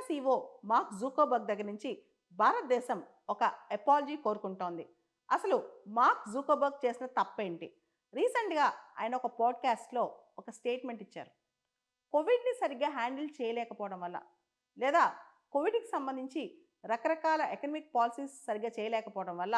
CEO mark Zuckerberg దగ్గర నుంచి భారతదేశం ఒక అపాలజీ కోరుకుంటోంది. అసలు మార్క్ జూకర్బర్గ్ చేసిన తప్పేంటి? రీసెంట్‌గా ఆయన ఒక పాడ్‌కాస్ట్‌లో ఒక స్టేట్మెంట్ ఇచ్చారు. కోవిడ్‌ని సరిగ్గా హ్యాండిల్ చేయలేకపోవడం వల్ల, లేదా కోవిడ్‌కి సంబంధించి రకరకాల ఎకనామిక్ పాలిసీస్ సరిగ్గా చేయలేకపోవడం వల్ల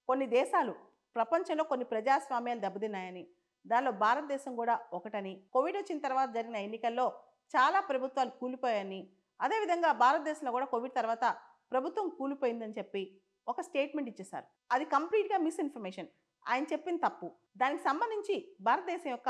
కొన్ని దేశాలు, ప్రపంచంలో కొన్ని ప్రజాస్వామ్యాలు దెబ్బతిన్నాయని, దానిలో భారతదేశం కూడా ఒకటని, కోవిడ్ వచ్చిన తర్వాత జరిగిన ఎన్నికల్లో చాలా ప్రభుత్వాలు కూలిపోయాయని, అదేవిధంగా భారతదేశంలో కూడా కోవిడ్ తర్వాత ప్రభుత్వం కూలిపోయిందని చెప్పి ఒక స్టేట్మెంట్ ఇచ్చేశారు. అది కంప్లీట్‌గా మిస్‌ఇన్ఫర్మేషన్. ఆయన చెప్పింది తప్పు. దానికి సంబంధించి భారతదేశం యొక్క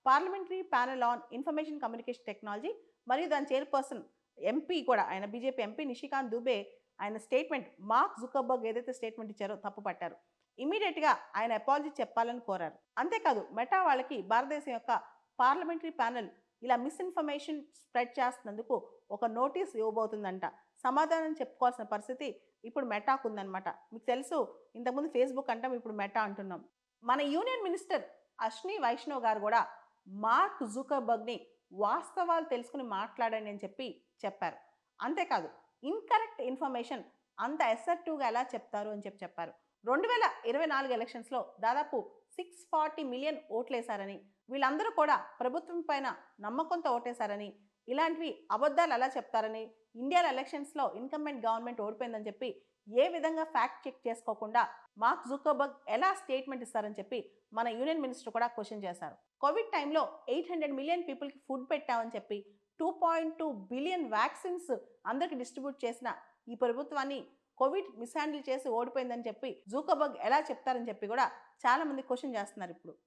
parliamentary panel on information communication technology మరియు దాని చైర్పర్సన్ ఎంపీ కూడా, ఆయన బీజేపీ ఎంపీ నిషికాంత్ దుబే ఆయన స్టేట్మెంట్, మార్క్ జుకర్బర్గ్ ఏదైతే స్టేట్మెంట్ ఇచ్చారో తప్పు పట్టారు. ఇమీడియట్‌గా ఆయన అపాలజీ చెప్పాలని కోరారు. అంతేకాదు, మెటా వాళ్ళకి భారతదేశం యొక్క పార్లమెంటరీ ప్యానెల్ ఇలా మిస్‌ఇన్ఫర్మేషన్ స్ప్రెడ్ చేస్తున్నందుకు ఒక నోటీస్ ఇవ్వబోతుందంట. సమాధానం చెప్పుకోవాల్సిన పరిస్థితి ఇప్పుడు మెటాకు ఉందన్నమాట. మీకు తెలుసు, ఇంతకుముందు ఫేస్‌బుక్ అంటాం, ఇప్పుడు మెటా అంటున్నాం. మన యూనియన్ మినిస్టర్ అశ్విని వైష్ణవ్ గారు కూడా మార్క్ జుకర్బర్గ్‌ని వాస్తవాలు తెలుసుకుని మాట్లాడండి అని చెప్పారు. అంతేకాదు, ఇన్‌కరెక్ట్ ఇన్ఫర్మేషన్ అంత అసర్టివ్‌గా ఎలా చెప్తారు అని చెప్పారు. 2024 ఎలక్షన్స్‌లో దాదాపు 640 మిలియన్ ఓట్లేశారని, వీళ్ళందరూ కూడా ప్రభుత్వం పైన నమ్మకంతో ఓటేశారని, ఇలాంటివి అబద్ధాలు ఎలా చెప్తారని, ఇండియాలో ఎలక్షన్స్‌లో ఇన్కంబెంట్ గవర్నమెంట్ ఓడిపోయిందని చెప్పి ఏ విధంగా ఫ్యాక్ట్ చెక్ చేసుకోకుండా మార్క్ జుకర్బర్గ్ ఎలా స్టేట్మెంట్ ఇస్తారని చెప్పి మన యూనియన్ మినిస్టర్ కూడా క్వశ్చన్ చేశారు. కోవిడ్ టైంలో 800 మిలియన్ పీపుల్కి ఫుడ్ పెట్టామని చెప్పి 2.2 బిలియన్ వ్యాక్సిన్స్ అందరికి డిస్ట్రిబ్యూట్ చేసిన ఈ ప్రభుత్వాన్ని కోవిడ్ మిస్‌హ్యాండిల్ చేసి ఓడిపోయిందని చెప్పి జుకర్బర్గ్ ఎలా చెప్తారని చెప్పి కూడా చాలా మంది క్వశ్చన్ చేస్తున్నారు ఇప్పుడు.